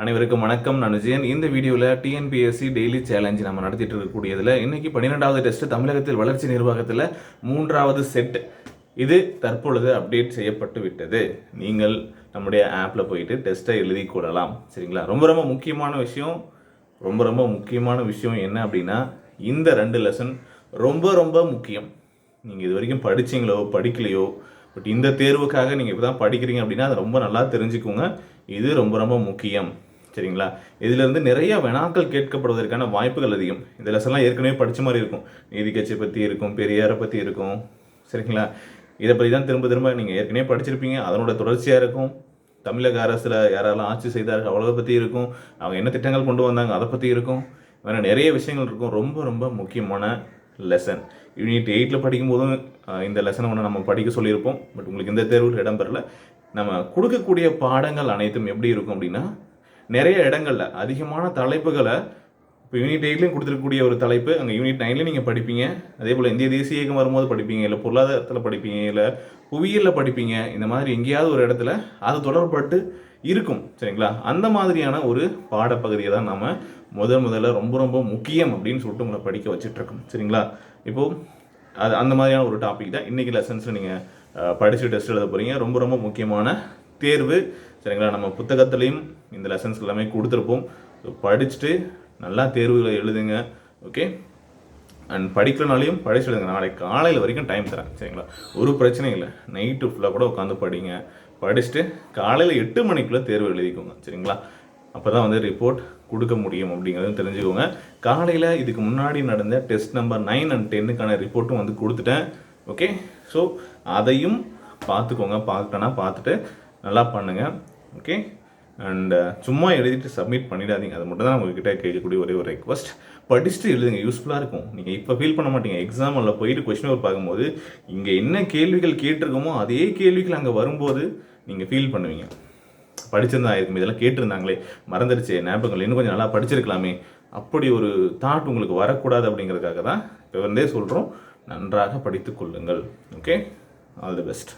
அனைவருக்கும் வணக்கம். நான் விஜயன். இந்த வீடியோவில் டிஎன்பிஎஸ்சி டெய்லி சேலஞ்ச் நம்ம நடத்திட்டு இருக்கக்கூடியதில் இன்னைக்கு 12வது டெஸ்ட் தமிழகத்தில் வளர்ச்சி நிர்வாகத்தில் 3வது செட் இது தற்பொழுது அப்டேட் செய்யப்பட்டு விட்டது. நீங்கள் நம்முடைய ஆப்பில் போயிட்டு டெஸ்ட்டை எழுதி கொள்ளலாம். சரிங்களா? ரொம்ப முக்கியமான விஷயம் என்ன அப்படின்னா, இந்த 2 லெசன் ரொம்ப முக்கியம். நீங்கள் இது வரைக்கும் படிச்சிங்களோ படிக்கலையோ, பட் இந்த தேர்வுக்காக நீங்கள் இப்போ தான் படிக்கிறீங்க அப்படின்னா அதை ரொம்ப நல்லா தெரிஞ்சுக்கோங்க. இது ரொம்ப முக்கியம். சரிங்களா? இதிலிருந்து நிறைய வினாக்கள் கேட்கப்படுவதற்கான வாய்ப்புகள் அதிகம். இந்த லெசன்லாம் ஏற்கனவே படித்த மாதிரி இருக்கும். நீதி கட்சி பற்றி இருக்கும், பெரியாரை பற்றி இருக்கும். சரிங்களா? இதை பற்றி தான் திரும்ப நீங்கள் ஏற்கனவே படிச்சிருப்பீங்க. அதனோட தொடர்ச்சியாக இருக்கும். தமிழக அரசில் யாரெல்லாம் ஆட்சி செய்தார்கள் அவ்வளோ பற்றி இருக்கும். அவங்க என்ன திட்டங்கள் கொண்டு வந்தாங்க அதை பற்றி இருக்கும். வேறு நிறைய விஷயங்கள் இருக்கும். ரொம்ப முக்கியமான லெசன். யூனிட் 8 படிக்கும்போதும் இந்த லெசனை ஒன்று நம்ம படிக்க சொல்லியிருப்போம். பட் உங்களுக்கு இந்த தேர்வில் இடம்பெறல. நம்ம கொடுக்கக்கூடிய பாடங்கள் அனைத்தும் எப்படி இருக்கும் அப்படின்னா, நிறைய இடங்களில் அதிகமான தலைப்புகளை இப்போ யூனிட் 8லையும் கொடுத்துருக்கக்கூடிய ஒரு தலைப்பு அங்கே யூனிட் 9லையும் நீங்கள் படிப்பீங்க. அதே போல் இந்திய தேசிய இயக்கம் வரும்போது படிப்பீங்க, இல்லை பொருளாதாரத்தில் படிப்பீங்க, இல்லை புவியியலில் படிப்பீங்க. இந்த மாதிரி எங்கேயாவது ஒரு இடத்துல அது தொடர்பட்டு இருக்கும். சரிங்களா? அந்த மாதிரியான ஒரு பாடப்பகுதியை தான் நம்ம முதல்ல ரொம்ப முக்கியம் அப்படின்னு சொல்லிட்டு உங்களை படிக்க வச்சுட்ருக்கோம். சரிங்களா? இப்போது அது அந்த மாதிரியான ஒரு டாபிக் தான் இன்றைக்கி லெசன்ஸில் நீங்கள் படித்து டெஸ்ட் எழுத போகிறீங்க. ரொம்ப முக்கியமான தேர்வு. சரிங்களா? நம்ம புத்தகத்துலேயும் இந்த லெசன்ஸ் எல்லாமே கொடுத்துருப்போம். ஸோ படிச்சுட்டு நல்லா தேர்வுகளை எழுதுங்க. ஓகே? அண்ட் படிக்கலனாலையும் படிச்சு எழுதுங்க. நாளைக்கு காலையில் வரைக்கும் டைம் தரேன். சரிங்களா? ஒரு பிரச்சனையும் இல்லை. நைட்டு ஃபுல்லாக கூட உட்காந்து படிங்க. படிச்சுட்டு காலையில் 8 மணிக்குள்ளே தேர்வு எழுதிக்கோங்க. சரிங்களா? அப்போ தான் வந்து ரிப்போர்ட் கொடுக்க முடியும் அப்படிங்கிறதும் தெரிஞ்சுக்கோங்க. காலையில் இதுக்கு முன்னாடி நடந்த டெஸ்ட் நம்பர் 9 and 10க்கான ரிப்போர்ட்டும் வந்து கொடுத்துட்டேன். ஓகே? ஸோ அதையும் பார்த்துக்கோங்க. பார்த்துட்டு நல்லா பண்ணுங்கள். ஓகே? அண்ட் சும்மா எழுதிட்டு சப்மிட் பண்ணிடாதீங்க. அது மட்டும் தான் உங்கள்கிட்ட கேட்கக்கூடிய ஒரே ஒரு ரெக்வஸ்ட். படிச்சுட்டு எழுதுங்க. யூஸ்ஃபுல்லாக இருக்கும். நீங்கள் இப்போ ஃபீல் பண்ண மாட்டீங்க. எக்ஸாமில் போயிட்டு கொஸ்டின் பேப்பர் பார்க்கும்போது இங்கே என்ன கேள்விகள் கேட்டிருக்கோமோ அதே கேள்விகள் அங்கே வரும்போது நீங்கள் ஃபீல் பண்ணுவீங்க. படிச்சிருந்தா இருக்கும், இதெல்லாம் கேட்டிருந்தாங்களே, மறந்துடுச்சு, ஞாபகம் இன்னும் கொஞ்சம் நல்லா படிச்சிருக்கலாமே, அப்படி ஒரு தாட் உங்களுக்கு வரக்கூடாது அப்படிங்கிறதுக்காக தான் இப்போ சொல்கிறோம். நன்றாக படித்து கொள்ளுங்கள். ஓகே? All the best.